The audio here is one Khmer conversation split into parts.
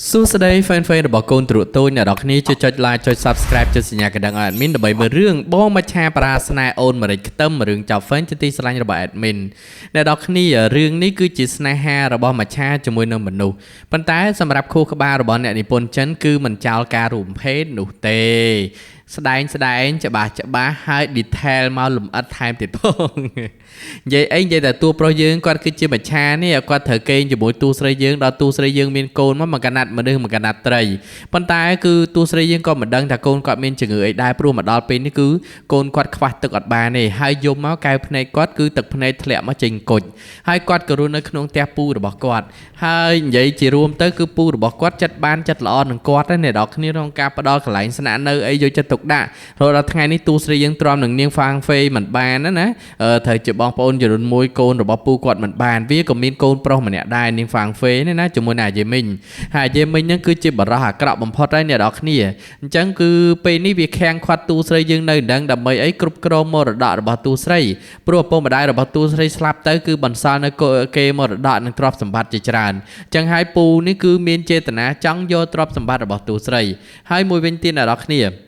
សួស្តី fan របស់កូនទ្រក់តូចអ្នកនរគ្នាជួយចុច like ចុច subscribe ចុចសញ្ញាកណ្ដឹងឲ្យ admin ដើម្បីមើលរឿងបងមច្ឆាបរាស្នេហ៍អូនម្រេចខ្ទឹមរឿងចៅ fan ជាទីស្រឡាញ់របស់ admin អ្នកនរគ្នារឿងនេះគឺជាស្នេហារបស់មច្ឆាជាមួយនឹងមនុស្សប៉ុន្តែសម្រាប់ខួរក្បាលរបស់អ្នកនិពន្ធចិនគឺមិនចោលការរួមភេទនោះទេស្ដែងច្បាស់ហើយ detail មកលម្អិតថែមទៀតផងនិយាយតែតួប្រុសយើងគាត់គឺជាមច្ឆានេះគាត់ត្រូវកេងជាមួយតួស្រីយើងដល់តួស្រីយើងមានកូនមកកណាត់មនុស្សមកកណាត់ត្រីប៉ុន្តែគឺតួស្រីយើងក៏មិនដឹងថាកូនគាត់មានជំងឺអីដែរព្រោះមកដល់ពេលនេះគឺកូនគាត់ខ្វះទឹកអត់បានទេហើយយំមកកែវភ្នែកគាត់គឺទឹកភ្នែកធ្លាក់មកចេញគុជហើយគាត់ក៏រស់នៅក្នុងផ្ទះពូរបស់គាត់ហើយនិយាយជារួមទៅគឺពូរបស់គាត់ចិត្តបានចិត្តល្អនឹងគាត់ណាអ្នកនរគ្នាក្នុងការផ្ដល់កន្លែងស្នាក់នៅអីយកចិត្តទុកដាក់រហូតដល់ថ្ងៃនេះតួស្រីយើងទ្រាំនឹងនាងហ្វាងហ្វេមិនបានណាត្រូវជាបងប្អូនជំរុនមួយកូនរបស់ពូគាត់មិនបានវាក៏មានកូនប្រុសម្នាក់ដែរនាងហ្វាងហ្វេនេះណាជាមួយនឹងអាយេមីងហើយអាយេមីងហ្នឹងគឺជាបរិះអាក្រក់បំផុតហើយអ្នកនរគ្នាអញ្ចឹងគឺពេលនេះវាខាំងខាត់តួស្រីយើងនៅដឹងដើម្បីអីគ្រប់គ្រងមរតករបស់តួស្រីព្រោះឪពុកម្ដាយរបស់តួស្រីស្លាប់ទៅគឺបន្សល់នៅគេមរតកនិងទ្រព្យសម្បត្តិជាច្រើនអញ្ចឹងហើយពូនេះគឺមានចេតនាចង់យកទ្រព្យសម្បត្តិរបស់តួស្រីហើយមួយវិញទៀតអ្នកនរគ្ន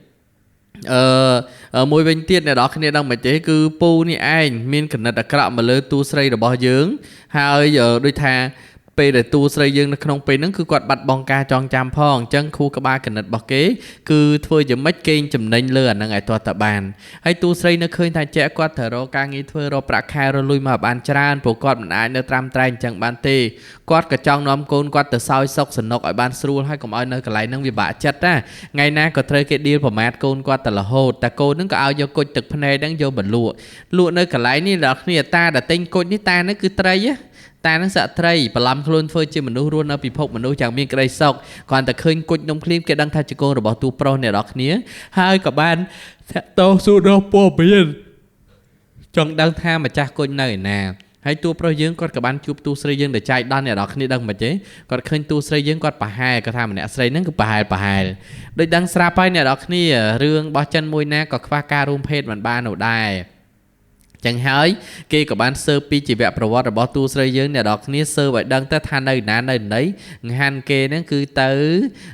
ាមួយវិញទៀតអ្នកនរគ្នាដឹងមិនទេគឺពូនេះឯងមានគណិតអាក្រក់មកលើតួស្រីរបស់យើងហើយដូចថាពេលដែលតួស្រីយើងនៅក្នុងពេលហ្នឹងគឺគាត់បាត់បង់ការចងចាំផងអញ្ចឹងខួរក្បាលគណិតរបស់គេគឺធ្វើយ៉ាងម៉េចគេងចំណេញលើអាហ្នឹងឲ្យទាស់តបានហើយតួស្រីនៅឃើញថាចែកគាត់ត្រូវរកការងារធ្វើរកប្រាក់ខែរលុយមកបានច្រើនព្រោះគាត់មិនអាចនៅត្រាំត្រែងអញ្ចឹងបានទេគាត់ក៏ចង់នាំកូនគាត់ទៅសោយសុខសនុកឲ្យបានស្រួលហើយកុំឲ្យនៅកន្លែងហ្នឹងវាបាក់ចិត្តណាថ្ងៃណាក៏ត្រូវគេឌីលប្រមាថកូនគាត់ទៅរហូតតែកូនហ្នឹងក៏ឲ្យយកគុជទឹកភ្នែកហ្នឹងយកមកលក់នៅកន្លែងនេះដល់គ្នាតាដែលទិញគុជនេះតាហ្នឹងគឺត្រីតានឹងសត្រីបន្លំខ្លួនធ្វើជាមនុស្សរស់នៅពិភពមនុស្សយ៉ាងមានក្តីសុខគ្រាន់តែឃើញគុជនំឃ្លៀមគេដឹងថាជាកូនរបស់ទូប្រុសអ្នកនរគ្នាហើយក៏បានតាក់ទងសួរដល់ពពៀនចង់ដឹងថាម្ចាស់គុជនៅឯណាហើយតួប្រុសយើងគាត់ក៏បានជួបតួស្រីយើងដែលចែកដល់អ្នកនរគ្នាដឹងមិនទេគាត់ឃើញតួស្រីយើងគាត់ប្រហែលគាត់ថាម្នាក់ស្រីហ្នឹងគឺប្រហែលដូចដឹងស្រាប់ហើយអ្នកនរគ្នារឿងរបស់ចិនមួយណាក៏ខ្វះការរួមភេទមិនបាននោះដែរចឹងហើយគេក៏បានស៊ើបពីជីវប្រវត្តិរបស់តួស្រីយើងអ្នកនរគ្នាស៊ើបឲ្យដឹងទៅថានៅណានៅណីងាន់គេហ្នឹងគឺទៅ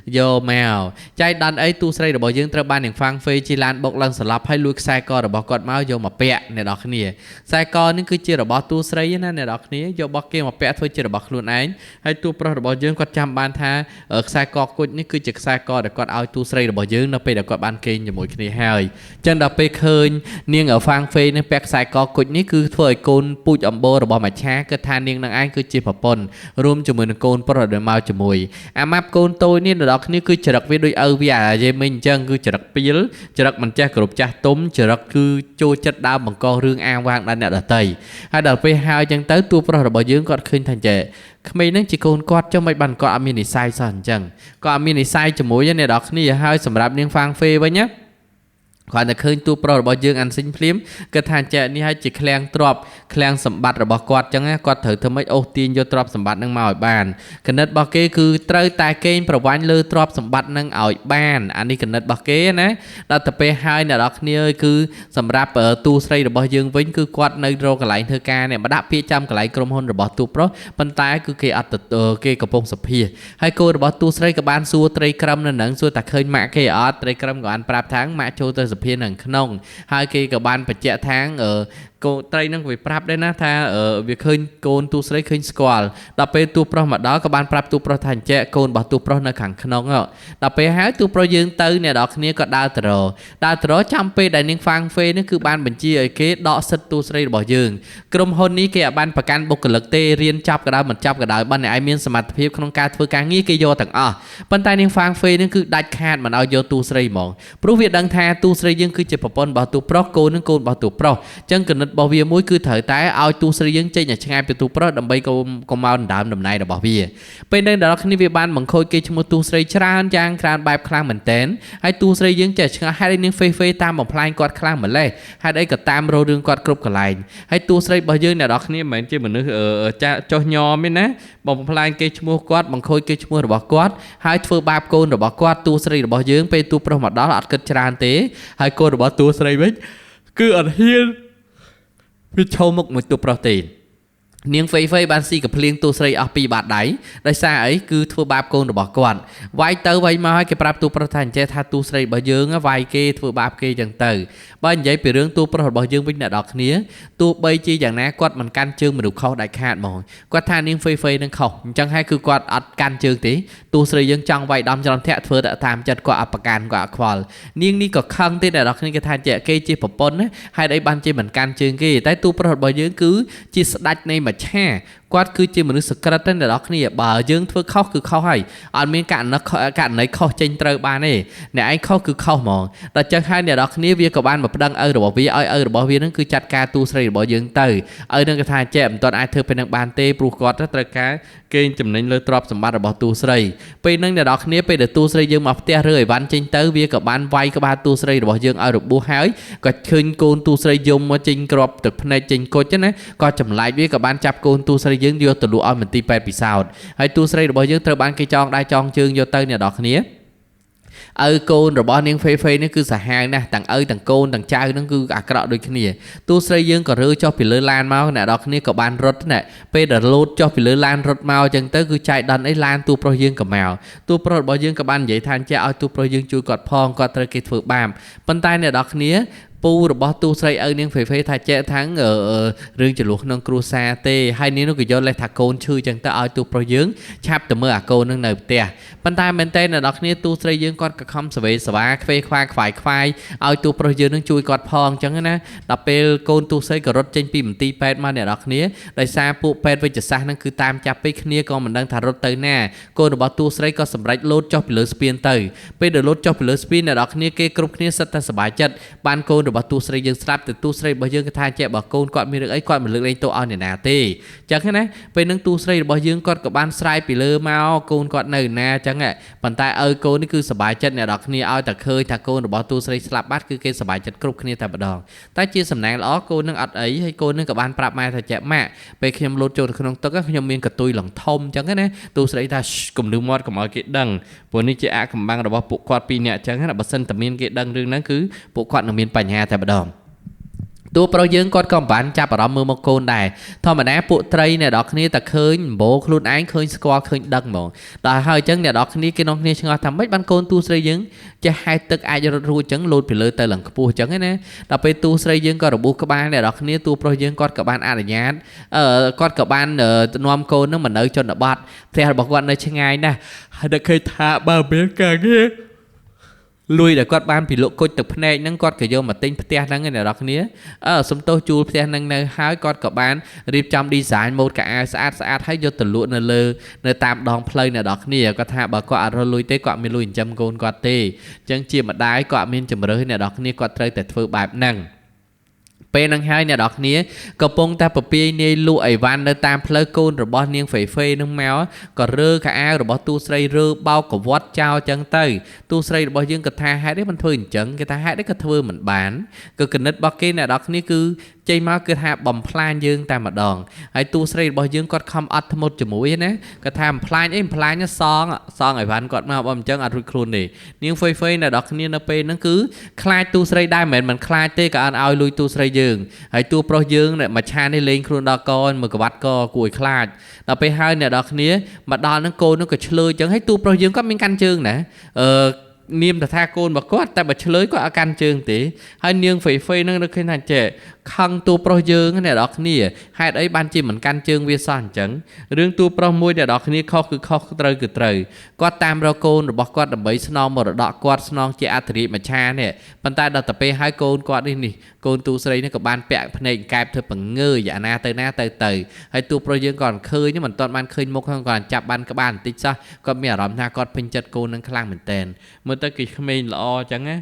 យកមកចៃដន្យអីតួស្រីរបស់យើងត្រូវបាននាងហ្វាងហ្វេជីឡានបុកឡើងស្លាប់ហើយលួចខ្សែករបស់គាត់មកយកមកពាក់អ្នកនរគ្នាខ្សែកនេះគឺជារបស់តួស្រីណាអ្នកនរគ្នាយករបស់គេមកពាក់ធ្វើជារបស់ខ្លួនឯងហើយតួប្រុសរបស់យើងគាត់ចាំបានថាខ្សែកគុជនេះគឺជាខ្សែកដែលគាត់ឲ្យតួស្រីរបស់យើងនៅពេលដែលគាត់បានគេងជាមួយគ្នាហើយចឹងដល់ពេលឃើញនាងហ្វាងហ្វេនេះពាក់ខ្សែគុជនេះគឺធ្វើឲ្យកូនពូជអំបូររបស់មច្ឆាគិតថានាងនឹងឯងគឺជាប្រពន្ធរួមជាមួយនឹងកូនប្រុសដែលមកជាមួយអាម៉ាប់កូនតូចនេះដល់គ្នាគឺចរិតវាដូចឪវាអាយេមិញអញ្ចឹងគឺចរិតពីលចរិតមិនចេះគ្រប់ចាស់ទុំចរិតគឺចូលចិត្តដើមបង្ករឿងអាងវាងដល់អ្នកដទៃហើយដល់ពេលហើយអញ្ចឹងទៅតួប្រុសរបស់យើងគាត់ឃើញថាចេះក្មេងហ្នឹងជាកូនគាត់ចុះមិនបានគាត់អត់មាននិស្ស័យសោះអញ្ចឹងគាត់អត់មាននិស្ស័យជាមួយអ្នកដល់គ្នាហើយសម្រាប់នាងហ្វាងហ្វេវិញណាគាត់តែឃើញតួប្រុសរបស់យើងអានសិញភ្លាមគាត់ថាចែកនេះឲ្យជាឃ្លាំងទ្រព្យឃ្លាំងសម្បត្តិរបស់គាត់ចឹងគាត់ត្រូវធ្វើម៉េចអូសទាញយកទ្រព្យសម្បត្តិនឹងមកឲ្យបានគណិតរបស់គេគឺត្រូវតែកេងប្រវាញ់លើទ្រព្យសម្បត្តិនឹងឲ្យបានអានេះគណិតរបស់គេណាដល់ទៅពេលហើយអ្នកនរគ្នាគឺសម្រាប់តួស្រីរបស់យើងវិញគឺគាត់នៅរកកន្លែងធ្វើការនេះមកដាក់ពាក្យចាំកន្លែងក្រុមហ៊ុនរបស់តួប្រុសប៉ុន្តែគឺគេអត់គេកំពុងសភាហើយកូនរបស់តួស្រីក៏បានសួរត្រីក្រឹមនៅនឹងសួរតែឃើញម៉ាក់គេអត់ត្រីក្រឹមក៏បានប្រាប់ថាម៉ាក់ចូលទៅសភានៅក្នុងហើយគេក៏បានបញ្ជាក់ថាកូនត្រីនឹងវាប្រាប់ដែរណាថាវាឃើញកូនតួស្រីឃើញស្គាល់ដល់ពេលតួប្រុសមកដល់ក៏បានប្រាប់តួប្រុសថាអញ្ចឹងកូនរបស់តួប្រុសនៅខាងក្នុងដល់ពេលហើយតួប្រុសយើងទៅអ្នកនរគ្នាក៏ដើរទៅរចាំពេលដែលនាងហ្វាងហ្វេនេះគឺបានបញ្ជាឲ្យគេដកសិទ្ធិតួស្រីរបស់យើងក្រុមហ៊ុននេះគេអាចបានប្រកាន់បុគ្គលិកទេរៀនចាប់ក៏ដោយមិនចាប់ក៏ដោយបានអ្នកឯងមានសមត្ថភាពក្នុងការធ្វើការងារគេយកទាំងអស់ប៉ុន្តែនាងហ្វាងហ្វេនេះគឺដាច់ខាតមិនឲ្យយកតួស្រីហ្មងព្រោះវាដឹងថាតួស្រីយើងគឺជាប្រពន្ធរបស់តួប្រុសកូននឹងកូនរបស់តួប្រុសអញ្ចឹងគណិតរបស់វាមួយគឺត្រូវតែឲ្យតួស្រីយើងចេញឲ្យឆ្ងាយពីតួប្រុសដើម្បីកុំមកដណ្ដើមតំណែងរបស់វាពេលនេះដល់គ្នាវាបានបង្ខូចគេឈ្មោះតួស្រីច្រើនយ៉ាងច្រើនបែបខ្លាំងមែនតែនហើយតួស្រីយើងចេះឆ្ងាយហេតុអីនាងហ្វេតាមបំផ្លាញគាត់ខ្លាំងម្លេះហេតុអីក៏តាមរោរឿងគាត់គ្រប់កន្លែងហើយតួស្រីរបស់យើងអ្នកនរគ្នាមិនមែនជាមនុស្សចាស់ចុះញោមទេណាបំផ្លាញគេឈ្មោះគាត់បង្ខូចគេឈ្មោះរបស់គាត់ហើយធ្វើបាបកូនរបស់គាត់តួស្រីរបស់យើងពេលតួប្រុសមកដល់អត់គិតច្រើនទេហើយកូនរបស់តួស្រីវិញគឺអត់ហ៊ានវាឈោមុខមួយតួប្រុសទេ នាងហ្វេបានស៊ីកភ្លៀងទូស្រីអស់ពីបាតដៃដោយសារអីគឺធ្វើបាបកូនរបស់គាត់វាយទៅវាយមកឲ្យគេប្រាប់ទូប្រុសថាអញ្ចេះថាទូស្រីរបស់យើងវាយគេធ្វើបាបគេចឹងទៅបើនិយាយពីរឿងទូប្រុសរបស់យើងវិញអ្នកនរគ្នាទោះបីជាយ៉ាងណាគាត់មិនកាន់ជើងមនុស្សខុសដាច់ខាតហ្មងគាត់ថានាងហ្វេនឹងខុសអញ្ចឹងហើយគឺគាត់អត់កាន់ជើងទេទូស្រីយើងចង់វាយដំច្រំធាក់ធ្វើតាមចិត្តគាត់អត់ប្រកាន់គាត់អត់ខ្វល់នាងនេះក៏ខឹងទេអ្នកនរគ្នាគេថាគេជាប្រពន្ធណាហេតុអីបានជាមិនកាន់ជើងគេតែទូប្រុសរបស់យើងគឺជាស្ដេចនៃមច្ឆាគាត់គឺជាមនុស្សសក្តិទេអ្នកនរគ្នាបើយើងធ្វើខុសគឺខុសហើយអត់មានករណីខុសចេញត្រូវបានទេអ្នកឯងខុសគឺខុសហ្មងដល់ចឹងហើយអ្នកនរគ្នាវាក៏បានមកប្តឹងឪរបស់វាឲ្យឪរបស់វានឹងគឺចាត់ការទូស្រីរបស់យើងទៅឪនឹងគេថាចេះមិនទាន់អាចធ្វើពេលនឹងបានទេព្រោះគាត់ត្រូវការកេងចំណេញលើទ្រព្យសម្បត្តិរបស់ទូស្រីពេលហ្នឹងអ្នកនរគ្នាពេលដែលទូស្រីយើងមកផ្ទះរើអីវ៉ាន់ចេញទៅវាក៏បានវាយក្បាលទូស្រីរបស់យើងឲ្យរបួសហើយក៏ឃើញកូនទូស្រីយំមកចេញក្របទឹកភ្នែកចេញគុជណាក៏ចម្លែកវាក៏បានចាប់កូនទូស្រីយើងយកទៅលក់ឲ្យមន្ទីរពេទ្យពិសោធន៍ហើយទូស្រីរបស់យើងត្រូវបានគេចងដៃចងជើងយកទៅអ្នកនរគ្នាឪកូនរបស់នាងហ្វេនេះគឺសាហាវណាស់ទាំងឪទាំងកូនទាំងចៅហ្នឹងគឺអាក្រក់ដូចគ្នាទូស្រីយើងក៏រើចុះពីលើឡានមកអ្នកនរគ្នាក៏បានរត់ណាពេលដែលលោតចុះពីលើឡានរត់មកអញ្ចឹងទៅគឺចៃដន្យអីឡានទូប្រុសយើងក៏មកទូប្រុសរបស់យើងក៏បាននិយាយថាចេះឲ្យទូប្រុសយើងជួយគាត់ផងគាត់ត្រូវគេធ្វើបាបប៉ុន្តែអ្នកនរគ្នាពូរបស់ទូស្រីឪនាងហ្វេថាចេះថាងរឿងចលុះក្នុងគ្រួសារទេហើយនាងនោះក៏យកលេសថាកូនឈឺចឹងទៅឲ្យទូប្រុសយើងឆាប់ទៅមើលអាកូននឹងនៅផ្ទះប៉ុន្តែមែនតើអ្នកនរគ្នាទូស្រីយើងគាត់ក៏ខំសវេសវាខ្វេខ្វាយខ្វាយឲ្យទូប្រុសយើងនឹងជួយគាត់ផងចឹងណាដល់ពេលកូនទូស្រីក៏រត់ចេញពីមន្ទីរពេទ្យមកអ្នកនរគ្នាដោយសារពួកពេទ្យវិទ្យាសាស្ត្រនឹងគឺតាមចាប់ពេកគ្នាក៏មិនដឹងថារត់ទៅណាកូនរបស់ទូស្រីក៏សម្រេចលោតចុះពីលើស្ពានទៅពេលដែលលោតចុះពីលើស្ពានអ្នកនរគ្នាគេគ្រប់គ្នាសិតតែសប្បាយចិត្តបានកូនរបស់ទូស្រីយើងស្រាប់ទៅទូស្រីរបស់យើងគេថាចេះបើកូនគាត់មានរឿងអីគាត់មិនលើកលែងទោសឲ្យអ្នកណាទេអញ្ចឹងណាពេលហ្នឹងទូស្រីរបស់យើងគាត់ក៏បានស្រែកពីលើមកកូនគាត់នៅណាអញ្ចឹងប៉ុន្តែឲ្យកូននេះគឺសប្បាយចិត្តអ្នកនរគ្នាឲ្យតែឃើញថាកូនរបស់ទូស្រីស្លាប់បាត់គឺគេសប្បាយចិត្តគ្រប់គ្នាតែម្ដងតែជាសំណាងល្អកូននឹងអត់អីហើយកូននឹងក៏បានប្រាប់ម៉ែថាចេះម៉ាក់ពេលខ្ញុំលោតចូលទៅក្នុងទឹកខ្ញុំមានកតុយឡងធំអញ្ចឹងណាទូស្រីថាកុំលឺមាត់កុំឲ្យគេដឹងព្រោះនេះជាអាកំបាំងរបស់ពួកគាត់ពីរនាក់អញ្ចឹងណាបើសិនតែមានគេដឹងរឿងហ្នឹងគឺពួកគាត់នឹងមានបញ្ហាតែម្ដងទូប្រុសយើងគាត់ក៏មិនបានចាប់អារម្មណ៍មើលមកកូនដែរធម្មតាពួកត្រីអ្នកនរគ្នាតែឃើញម្បោខ្លួនឯងឃើញស្គាល់ឃើញដឹងហ្មងដល់ហើយអញ្ចឹងអ្នកនរគ្នាគេនាំគ្នាឆ្ងល់ថាម៉េចបានកូនទូស្រីយើងចេះហែកទឹកអាចរត់រួចអញ្ចឹងលោតពីលើទៅឡើងខ្ពស់អញ្ចឹងណាដល់ពេលទូស្រីយើងក៏របួសក្បាលអ្នកនរគ្នាទូប្រុសយើងគាត់ក៏បានអនុញ្ញាតគាត់ក៏បាននាំកូននឹងមកនៅជនបទផ្ទះរបស់គាត់នៅឆ្ងាយណាស់ហើយតែឃើញថាបើមានការងារលុយដែលគាត់បានពីលក់គុជទឹកភ្នែកហ្នឹងគាត់ក៏យកមកទិញផ្ទះហ្នឹងឯអ្នកនរគ្នាសំទោសជួលផ្ទះហ្នឹងនៅហើយគាត់ក៏បានរៀបចំ design ម៉ូដកៅអៅស្អាតហើយយកទៅលក់នៅតាមដងផ្លូវអ្នកនរគ្នាគាត់ថាបើគាត់អត់រលុយទេគាត់មានលុយចិញ្ចឹមកូនគាត់ទេអញ្ចឹងជាម្ដាយគាត់មានជំរឿនអ្នកនរគ្នាគាត់ត្រូវតែធ្វើបែបហ្នឹងពេលហ្នឹងហើយអ្នកនរគ្នាកំពុងតែពពាយនាយលក់អីវ៉ាន់នៅតាមផ្លូវកូនរបស់នាងហ្វេនឹងមកក៏រើកៅអៅរបស់ទូស្រីរើបោកកវាត់ចោលចឹងទៅទូស្រីរបស់យើងក៏ថាហេតុអីមិនធ្វើអញ្ចឹងគេថាហេតុអីក៏ធ្វើមិនបានក៏គណិតរបស់គេអ្នកនរគ្នាគឺចេញមកគឺថាបំផ្លាញយើងតែម្ដងហើយទូស្រីរបស់យើងគាត់ខំអត់ធ្មត់ជាមួយណាគាត់ថាបំផ្លាញអីបំផ្លាញសងអីវ៉ាន់គាត់មកបើមិនអញ្ចឹងអត់រួចខ្លួនទេនាងហ្វេអ្នកនរគ្នានៅពេលហ្នឹងគឺខ្លាចទូស្រីដែរមិនខ្លាចទេក៏អត់ឲ្យលុយទូស្រីយើងហើយទូប្រុសយើងមកឆាននេះលេងខ្លួនដល់កមើលក្បាត់កគួរឲ្យខ្លាចដល់ពេលហើយអ្នកនរគ្នាមកដល់ហ្នឹងកូនហ្នឹងក៏ឆ្លើយអញ្ចឹងហើយទូប្រុសយើងគាត់មានកាន់ជើងណានាមថាកូនរបស់គាត់តែបើឆ្លើយគាត់អត់កាន់ជើងទេហើយនាងហ្វេហ្នឹងនៅឃើញថាចេះខឹងទូប្រុសយើងអ្នកនរគ្នាហេតុអីបានជាមិនកាន់ជើងវាសោះអញ្ចឹងរឿងទូប្រុសមួយអ្នកនរគ្នាខុសគឺខុសត្រូវគាត់តាមរកកូនរបស់គាត់ដើម្បីស្នងមរតកគាត់ស្នងជាអធិរាជមច្ឆានេះប៉ុន្តែដល់ទៅពេលហើយកូនគាត់នេះកូនទូស្រីនេះក៏បានពាក់ភ្នែកកែបធ្វើបង្ងើយអាណាទៅណាទៅហើយទូប្រុសយើងក៏ឃើញមិនទាន់បានឃើញមុខគាត់ចាប់បានក្បាលបន្តិចសោះគាត់មានអារម្មណ៍ថាគាត់ពេញចិត្តកូននឹងខ្លាំងមែនតើមើលទៅគេក្មេងល្អអញ្ចឹងណា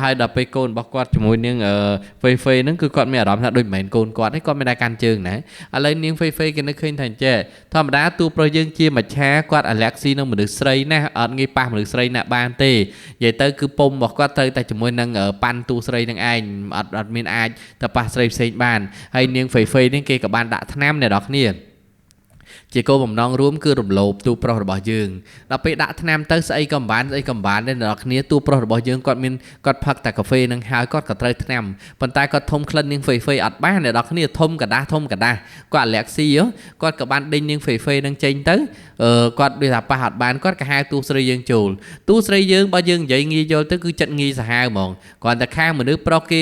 ហើយដល់ពេលកូនរបស់គាត់ជាមួយនឹងហ្វេហ្នឹងគឺគាត់មានអារម្មណ៍ថាដូចមិនមែនកូនគាត់ទេគាត់មានតែកាន់ជើងណាឥឡូវនាងហ្វេគេនឹកឃើញថាចេះធម្មតាទូប្រុសយើងជាមច្ឆាគាត់អាឡែកស៊ីនឹងមនុស្សស្រីណាអត់ងាយប៉ះមនុស្សស្រីណាបានទេនិយាយទៅគឺពុំរបស់គាត់ត្រូវតែជាមួយនឹងប៉ាន់ទូស្រីនឹងឯងអត់មានអាចទៅប៉ះស្រីផ្សេងបានហើយនាងហ្វេនេះគេក៏បានដាក់ថ្នាំអ្នកនរគ្នា ជាគោលបំណងរួមគឺរំលោភទូប្រុសរបស់យើងដល់ពេលដាក់ថ្នាំទៅស្អីក៏មិនបានដែរអ្នកនរគ្នាទូប្រុសរបស់យើងគាត់ផឹកតែកាហ្វេនឹងហើយគាត់ក៏ត្រូវថ្នាំប៉ុន្តែគាត់ធំក្លិននាងហ្វេអត់បានអ្នកនរគ្នាធំกระដាស់គាត់អាឡែកស៊ីគាត់ក៏បានដេញនាងហ្វេនឹងចេញទៅគាត់ដូចថាប៉ះអត់បានគាត់ក៏ហៅទូស្រីយើងចូលទូស្រីយើងបើយើងនិយាយងាយយល់ទៅគឺចិត្តងាយសាហាវហ្មងគាត់តែខាងមនុស្សប្រុសគ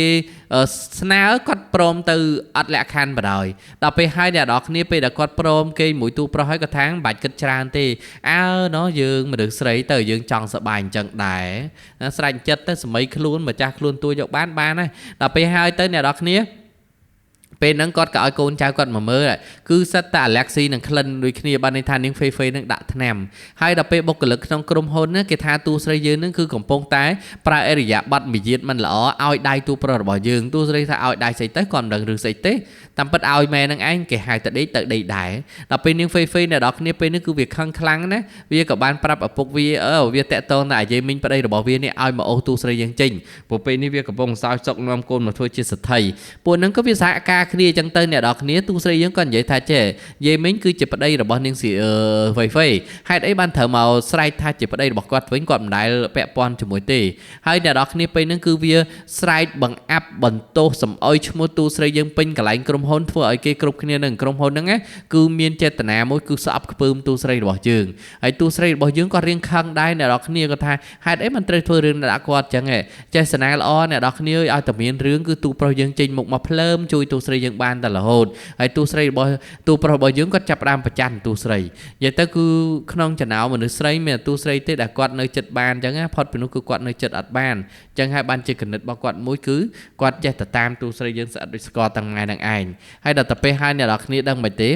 េស្នើគាត់ព្រមទៅអត់លក្ខខណ្ឌបណ្ដោយដល់ពេលហើយអ្នកនរគ្នាពេលដែលគាត់ព្រមគេមួយទូប្រុសហើយក៏ថាមិនបាច់គិតច្រើនទេណោះយើងមនុស្សស្រីទៅយើងចង់សប្បាយអញ្ចឹងដែរស្រេចចិត្តទៅសម័យខ្លួនម្ចាស់ខ្លួនទួយកបានណាដល់ពេលហើយទៅអ្នកនរគ្នាពេលហ្នឹងគាត់ក៏ឲ្យកូនចៅគាត់មកមើលគឺសិតតែអាឡែកស៊ីនឹងក្លិនដូចគ្នាបានន័យថានាងហ្វេនឹងដាក់ថ្នាំហើយដល់ពេលបុគ្គលិកក្នុងក្រុមហ៊ុនណាគេថាទូស្រីយើងនឹងគឺកំពុងតែប្រើអរិយាប័ត្រមាយាទមិនល្អឲ្យដៃទូប្រុសរបស់យើងទូស្រីថាឲ្យដៃស្អីទៅគាត់មិនដឹងរឿងស្អីទេតាមពិតឲ្យម៉ែនឹងឯងគេហៅទៅដេកដែរដល់ពេលនាងហ្វេអ្នកនរគ្នាពេលនេះគឺវាខឹងខ្លាំងណាវាក៏បានប្រាប់ឪពុកវាតាក់ទងតែអាយាយមីងប្តីរបស់វានេះឲ្យមកអូសទូស្រីយើងចេញព្រោះពេលនេះវាកំពុងសោយសុកនាំកូនមកធ្វើជាសទ្ធិពួកហ្នឹងក៏វាសហការគ្នាអញ្ចឹងទៅអ្នកនរគ្នាទូស្រីយើងក៏និយាយថាចេះយាយមីងគឺជាប្តីរបស់នាងហ្វេហេតុអីបានត្រូវមកស្រែកថាជាប្តីរបស់គាត់វិញគាត់មិនដែលពាក់ព័ន្ធជាមួយទេហើយអ្នកនរគ្នាពេលហ្នឹងគឺវាស្រែកបង្អាប់បន្ទោសសំអុយឈ្មោះទូស្រីយើងពេញកន្លែងក្រុមហ៊ុនធ្វើឲ្យគេគ្រប់គ្នានឹងក្រុមហ៊ុនហ្នឹងគឺមានចេតនាមួយគឺស្អប់ខ្ពើមទូស្រីរបស់យើងហើយទូស្រីរបស់យើងក៏រៀងខឹងដែរអ្នកនរគ្នាក៏ថាហេតុអីមិនត្រូវធ្វើរឿងដាក់គាត់អញ្ចឹងចេះសនាល្អអ្នកនរគ្នាឲ្យតែមានរឿងគឺទូប្រុសយើងចេញមុខមកភ្លើមជួយទូស្រីយើងបានតែរហូតហើយទូស្រីរបស់ទូប្រុសរបស់យើងគាត់ចាប់ផ្ដើមប្រច័ណ្ឌទូស្រីនិយាយទៅគឺក្នុងចំណោមមនុស្សស្រីមានទូស្រីទេដែលគាត់នៅចិត្តបានអញ្ចឹងផុតពីនោះគឺគាត់នៅចិត្តអត់បានអញ្ចឹងហើយបានជាគណិតរបស់គាត់មួយគឺគាត់ចេះតែតាមទូស្រីយើងស្អិតដូចស្ករទាំងថ្ងៃនឹងឯងហើយដល់ទៅពេលហើយអ្នកនរគ្នាដឹងមិនទ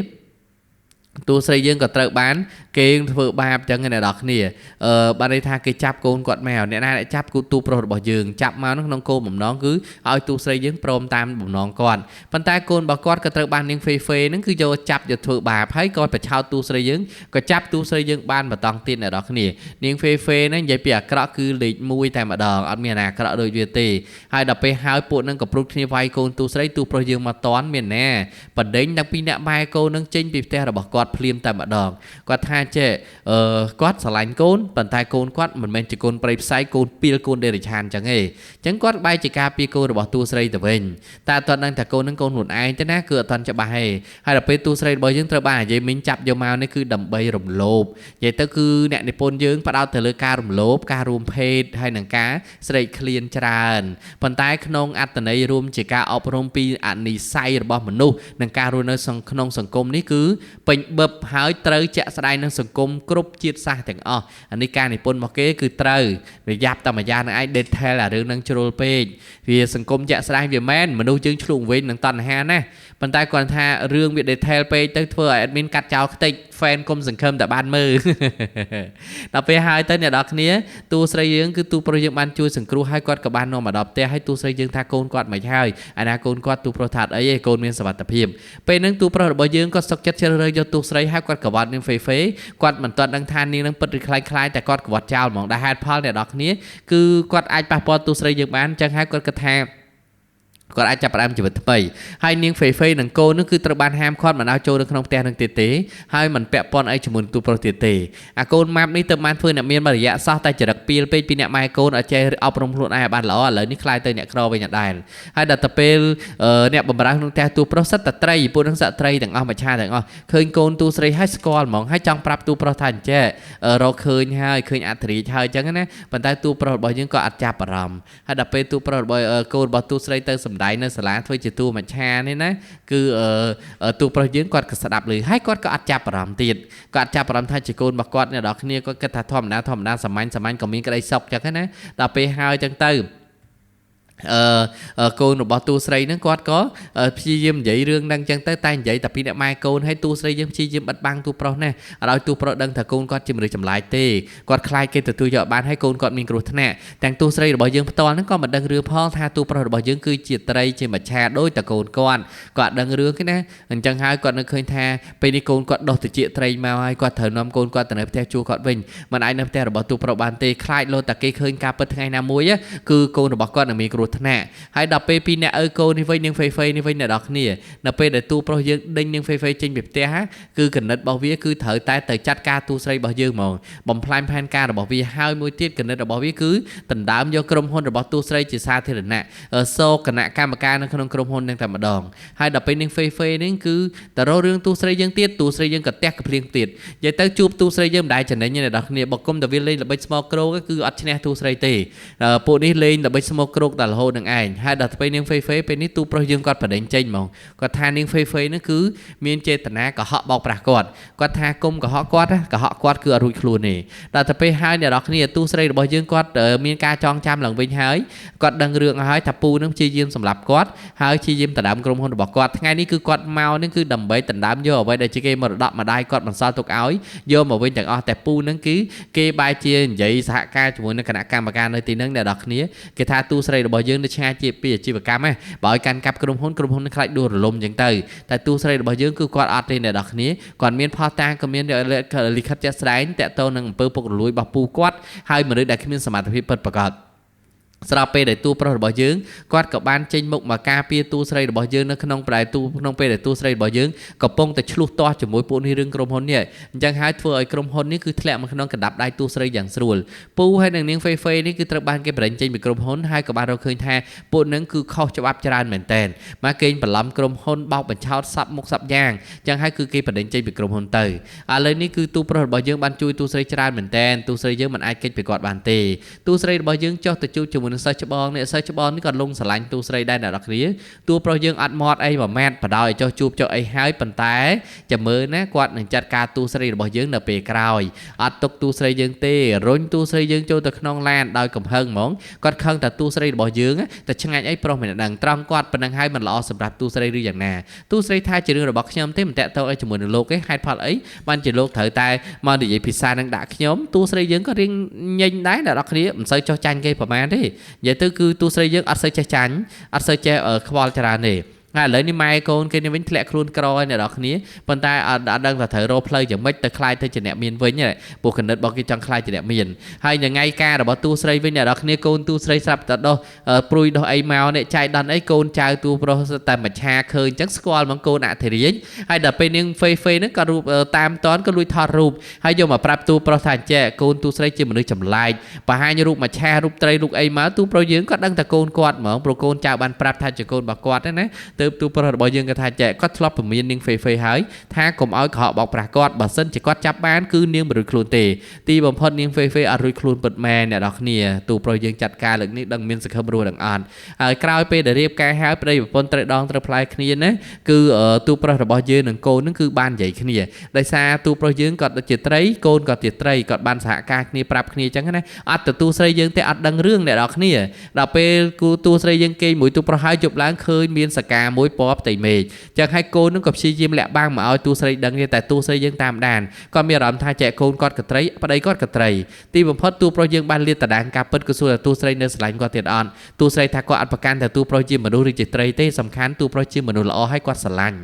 េទូស្រីយើងក៏ត្រូវបានគេធ្វើបាបចឹងអ្នកនរគ្នាបានន័យថាគេចាប់កូនគាត់មកអ្នកណាដែលចាប់គូទូប្រុសរបស់យើងចាប់មកក្នុងគោលបំណងគឺឲ្យទូស្រីយើងព្រមតាមបំណងគាត់ប៉ុន្តែកូនរបស់គាត់ក៏ត្រូវបាននាងហ្វេហ្នឹងគឺយកចាប់យកធ្វើបាបហើយក៏ប្រឆោតទូស្រីយើងក៏ចាប់ទូស្រីយើងបានបន្តទៀតអ្នកនរគ្នានាងហ្វេហ្នឹងនិយាយពីអាក្រក់គឺលេខ1តែម្ដងអត់មានអាក្រក់ដូចវាទេហើយដល់ពេលហើយពួកនឹងក៏ព្រុតគ្នាវាយកូនទូស្រីទូប្រុសយើងមកតន់មានណាបដិញទាំងពីរអ្នកម៉ែកូននឹងចេញពីផ្ទះរបស់គាត់ភ្លាមតែម្ដងគាត់ថាចេះគាត់ស្រឡាញ់កូនប៉ុន្តែកូនគាត់មិនមែនជាកូនព្រៃផ្សៃកូនពីលកូនដេរិឆានអញ្ចឹងទេអញ្ចឹងគាត់បែរជាការពីកូនរបស់ទូស្រីទៅវិញតែអត់ទាន់ដឹងថាកូននឹងកូនខ្លួនឯងទេណាគឺអត់ទាន់ច្បាស់ទេហើយដល់ពេលទូស្រីរបស់យើងត្រូវបានអាយាយមីងចាប់យកមកនេះគឺដើម្បីរំលោភនិយាយទៅគឺអ្នកនិពន្ធយើងផ្ដោតទៅលើការរំលោភការរួមភេទហើយនឹងការស្រេកឃ្លានច្រើនប៉ុន្តែក្នុងអត្ថន័យរួមជាការអប់រំពីអនិស្ស័យរបស់មនុស្សនិងការរស់នៅក្នុងសង្គមនេះគឺពេញបឹបហើយត្រូវជាក់ស្ដែងនឹងសង្គមគ្រប់ជាតិសាសន៍ទាំងអស់អានេះការនិពន្ធរបស់គេគឺត្រូវវាយ៉ាប់តែម្យ៉ាងនឹងឯង detail អារឿងនឹងជ្រុលពេកវាសង្គមជាក់ស្ដែងវាមែនមនុស្សយើងឆ្លងវិញនឹងតណ្ហាណាប៉ុន្តែគាត់ថារឿងវា detail ពេកទៅធ្វើឲ្យ admin កាត់ចោលខ្ទេច fan គុំសង្ឃឹមតែបានមើលដល់ពេលហើយទៅអ្នកនរគ្នាទូស្រីយើងគឺទូប្រុសយើងបានជួយសង្គ្រោះហើយគាត់ក៏បាននាំមកដល់ផ្ទះហើយទូស្រីយើងថាកូនគាត់មិនហើយអាណាកូនគាត់ទូប្រុសថាអីឯងកូនមានសុវត្ថិភាពពេលហ្នឹងទូប្រុសរបស់យើងគាត់សុកចិត្តជ្រើសរើសយកទូស្រីហើយគាត់កវ៉ាត់នាងហ្វេគាត់មិនទាន់ដឹងថានាងនឹងពិតឬខ្លាយតែគាត់កវ៉ាត់ចោលហ្មងដែលហេតុផលអ្នកនរគ្នាគឺគាត់អាចប៉ះពាល់ទូស្រីយើងបានអញ្ចឹងហើយគាត់គិតថាគាត់អាចចាប់ផ្ដើមជីវិតថ្មីហើយនាងហ្វេនឹងកូននោះគឺត្រូវបានហាមឃាត់មិនឲ្យចូលនៅក្នុងផ្ទះនឹងទៀតទេហើយមិនពាក់ព័ន្ធអីជាមួយទូប្រុសទៀតទេអាកូនម៉ាប់នេះទៅបានធ្វើអ្នកមានមរយៈសោះតែចរិតពីលពេកពីអ្នកម៉ែកូនឲ្យចេះអប់រំខ្លួនឯងឲ្យបានល្អឥឡូវនេះខ្លាយទៅអ្នកក្រវិញអត់ដែរហើយដល់ទៅពេលអ្នកបំរើក្នុងផ្ទះទូប្រុសសិតតែត្រីពួកនឹងសត្រីទាំងអស់មច្ឆាទាំងអស់ឃើញកូនទូស្រីហើយស្គាល់ហ្មងហើយចង់ប្រាប់ទូប្រុសថាអញ្ចេះរកឃើញហើយឃើញអធិរាជហើយអញ្ចឹងណាប៉ុន្តែទូប្រុសរបស់យើងក៏អត់ចាប់អារម្មណ៍ហើយដល់ពេលទូប្រុសរបស់កូនរបស់ទូស្រីទៅសម្ដែងនៅសាលាធ្វើជាតួមច្ឆានេះណាគឺទូប្រុសយើងគាត់ក៏ស្ដាប់ឮហើយគាត់ក៏អត់ចាប់អារម្មណ៍ទៀតគាត់ចាប់អារម្មណ៍ថាជាកូនរបស់គាត់អ្នកនរគ្នាគាត់គិតថាធម្មតាសាមញ្ញក៏មានក្តីសុខចឹងណាដល់ពេលហើយចឹងទៅកូនរបស់ទូស្រីហ្នឹងគាត់ក៏ព្យាយាមនិយាយរឿងហ្នឹងចឹងទៅតែនិយាយតែពីអ្នកម៉ែកូនហើយទូស្រីយើងព្យាយាមបិទបាំងទូប្រុសណាឲ្យទូប្រុសដឹងថាកូនគាត់ជាមនុស្សចម្លែកទេគាត់ខ្លាចគេទទួលយកបានហើយកូនគាត់មានគ្រោះថ្នាក់ទាំងទូស្រីរបស់យើងផ្ទាល់ហ្នឹងក៏មិនដឹងរឿងផងថាទូប្រុសរបស់យើងគឺជាត្រីជាមច្ឆាដូចតែកូនគាត់អត់ដឹងរឿងទេណាអញ្ចឹងហើយគាត់នៅឃើញថាពេលនេះកូនគាត់ដោះតិចត្រីមកហើយគាត់ត្រូវនាំកូនគាត់ទៅនៅផ្ទះជួគាត់វិញមិនអាចនៅផ្ទះរបស់ទូប្រុសបានទេខ្លាចលោតែគេឃើញការពិតថ្ងៃណាមួយគឺកូនរបស់គាត់នឹងមានគ្រោះ រថ្នាក់ហើយដល់ពេលពីអ្នកឪកូននេះវិញនាងហ្វេហ្វេនេះវិញអ្នកនរគ្នានៅពេលដែលទូប្រុសយើងដេញនាងហ្វេហ្វេចេញពីផ្ទះគឺកណិតរបស់វាគឺត្រូវតែទៅចាត់ការទូស្រីរបស់យើងហ្មងបំផ្លាញផែនការរបស់វាហើយមួយទៀតកណិតរបស់វាគឺដណ្ដើមយកក្រុមហ៊ុនរបស់ទូស្រីជាសាធារណៈសូគណៈកម្មការនៅក្នុងក្រុមហ៊ុននឹងតែម្ដងហើយដល់ពេលនាងហ្វេហ្វេនេះគឺតររឿងទូស្រីយើងទៀតទូស្រីយើងក៏ផ្ទះកភ្លៀងទៀតនិយាយទៅជួបទូស្រីយើងមិនដែលចំណេញទេអ្នកនរគ្នាបើគុំតែវាលេងល្បិចស្មោកគ្រោកគឺអត់ឈ្នះទូស្រីទេពួកនេះលេងល្បិចស្មោកគ្រោកតែរហូតនឹងឯងហើយដល់ពេលនាងហ្វេហ្វេពេលនេះទូប្រុសយើងគាត់បដិញចេញហ្មងគាត់ថានាងហ្វេហ្វេនេះគឺមានចេតនាកុហកបោកប្រាស់គាត់ថាគុំកុហកគាត់គឺអត់រួចខ្លួនទេដល់ទៅពេលហើយអ្នកនរគ្នាទូស្រីរបស់យើងគាត់មានការចងចាំឡើងវិញហើយគាត់ដឹងរឿងហើយថាពូនឹងព្យាយាមសម្លាប់គាត់ហើយព្យាយាមដណ្ដើមក្រុមហ៊ុនរបស់គាត់ថ្ងៃនេះគឺគាត់មកនឹងគឺដើម្បីដណ្ដើមយកអ្វីដែលជាគេមរតកម្ដាយគាត់បន្សល់ទុកឲ្យយកមកវិញទាំងអស់តែពូនឹងគឺគេបែរជានិយាយសហការជាមួយនឹងគណៈកម្មការនៅទីហ្នឹងអ្នកនរគ្នាគេថាទូស្រីរបស់យើងនៅឆ្ងាយជាពីអាជីវកម្មបើឲ្យកាន់កាប់ក្រុមហ៊ុននឹងខ្លាចដួលរលំអញ្ចឹងទៅតែទូស្រីរបស់យើងគឺគាត់អត់ទេអ្នកនរគ្នាគាត់មានផុសតាងក៏មានលិខិតជាក់ស្ដែងតាក់ទងនឹងអំពើពុករលួយរបស់ពូគាត់ហើយមនុស្សដែលគ្មានសមត្ថភាពពិតប្រាកដស្រាប់ពេលដែលទូប្រុសរបស់យើងគាត់ក៏បានចេញមុខមកការពារទូស្រីរបស់យើងនៅក្នុងក្នុងពេលដែលទូស្រីរបស់យើងកំពុងតែឆ្លោះទាស់ជាមួយពួកនេះរឿងក្រុមហ៊ុននេះអញ្ចឹងហើយធ្វើឲ្យក្រុមហ៊ុននេះគឺធ្លាក់មកក្នុងកណ្ដាប់ដៃទូស្រីយ៉ាងស្រួលពូហើយនឹងនាងហ្វេហ្វេនេះគឺត្រូវបានគេបរិញ្ញចេញពីក្រុមហ៊ុនហើយក៏បានរកឃើញថាពួកនឹងគឺខុសច្បាប់ច្រើនមែនទែនមកគេបន្លំក្រុមហ៊ុនបោកបញ្ឆោតសាប់មុខសាប់យ៉ាងអញ្ចឹងហើយគឺគេបរិញ្ញចេញពីក្រុមហ៊ុនទៅឥឡូវនេះគឺទូប្រុសរបស់យើងបានជួយទូស្រីច្រើនមែនទែនទូស្រីយើងមិនអាចគេចពីគាត់បានទេទូស្រីរបស់យើងចុះទៅជួបជាមួយនឹងសិស្សច្បងនេះសិស្សច្បងនេះក៏លងស្រឡាញ់ទូស្រីដែរអ្នកនរគ្នាទូប្រុសយើងអត់មាត់អីមួយម៉ែត្របដ ாய் ចុះជួបចុះអីហើយប៉ុន្តែចាំមើលណាគាត់នឹងចាត់ការទូស្រីរបស់យើងនៅពេលក្រោយអត់ទុកទូស្រីយើងទេរុញទូស្រីយើងចូលទៅក្នុងឡានដោយកំហឹងហ្មងគាត់ខឹងតែទូស្រីរបស់យើងតែឆ្ងាញ់អីប្រុសមិនដឹងត្រង់គាត់ប៉ុណ្ណឹងហើយមិនល្អសម្រាប់ទូស្រីឬយ៉ាងណាទូស្រីថាជារឿងរបស់ខ្ញុំទេមិនតាក់ទងអីជាមួយនឹងលោកទេហេតុផលអីបានជាលោកត្រូវតែមកនិយាយភាសានឹងដាក់ខ្ញុំទូស្រីយើងក៏រៀងញញដែរអ្នកនរគ្នាមិនសូវចោះចាញ់គេប្រហែលទេនិយាយទៅគឺទូស្រីយើងអត់សូវចេះចាញ់អត់សូវចេះខ្វល់ច្រើនទេហើយឥឡូវនេះម៉ែកូនគេនេះវិញធ្លាក់ខ្លួនក្រហើយអ្នកនរគ្នាប៉ុន្តែអត់ដឹងថាត្រូវរកផ្លូវយ៉ាងម៉េចទៅខ្លាយទៅជាអ្នកមានវិញពួកកណិតរបស់គេចង់ខ្លាយជាអ្នកមានហើយថ្ងៃការរបស់ទូស្រីវិញអ្នកនរគ្នាកូនទូស្រីស្រាប់តែដោះព្រួយដោះអីមកនេះចៃដន្យអីកូនចៅទូប្រុសតែមច្ឆាឃើញអញ្ចឹងស្គាល់ហ្មងកូនអធិរាជហើយដល់ពេលនាងហ្វេហ្វេហ្នឹងក៏រូបតាមតនក៏លួចថតរូបហើយយកមកប្រាប់ទូប្រុសថាអញ្ចេះកូនទូស្រីជាមនុស្សចម្លែកបង្ហាញរូបមច្ឆារូបត្រីរូបអីមកទូប្រុសយើងក៏ដឹងតែកូនគាត់ហ្មងព្រោះកូនចៅបានប្រាប់ថាជាកូនរបស់គាត់ណាទៅទូប្រុសរបស់យើងគាត់ថាចែកគាត់ធ្លាប់ពមៀននាងហ្វេហ្វេហើយថាកុំឲ្យកុហកបោកប្រាស់គាត់បើសិនជាគាត់ចាប់បានគឺនាងមិនរួចខ្លួនទេទីបំផុតនាងហ្វេហ្វេអត់រួចខ្លួនពិតមែនអ្នកនរគ្នាទូប្រុសយើងចាត់ការលើកនេះដឹងមានសង្ឃឹមរស់ទាំងអត់ហើយក្រោយពេលដែលរៀបការហើយប្តីប្រពន្ធត្រូវដងត្រូវផ្លែគ្នាណាគឺទូប្រុសរបស់យើងនិងកូននឹងគឺបាននិយាយគ្នាដោយសារទូប្រុសយើងគាត់ជាត្រីកូនគាត់ជាត្រីគាត់បានសហការគ្នាប្រាប់គ្នាអញ្ចឹងណាអត់ទទួលស្រីយើងទេអត់ដឹងរឿងអ្នកនរគ្នាដល់ពេលគូទូស្រីយើងគេមួយទូប្រុសហើយជប់ឡើងឃើញមានសកាមួយពណ៌ផ្ទៃមេឃចឹងហើយកូននឹងក៏ព្យាយាមលាក់បាំងមកឲ្យទូស្រីដឹងទេតែទូស្រីយើងតាមដានគាត់មានអារម្មណ៍ថាចែកកូនគាត់កត្រីប្តីគាត់កត្រីទីបំផុតទូប្រុសយើងបានលាតត្រដាងការពិតក៏សួរថាទូស្រីនៅស្រឡាញ់គាត់ទៀតអត់ទូស្រីថាគាត់អត់ប្រកាន់តែទូប្រុសជាមនុស្សឬជាត្រីទេសំខាន់ទូប្រុសជាមនុស្សល្អហើយគាត់ស្រឡាញ់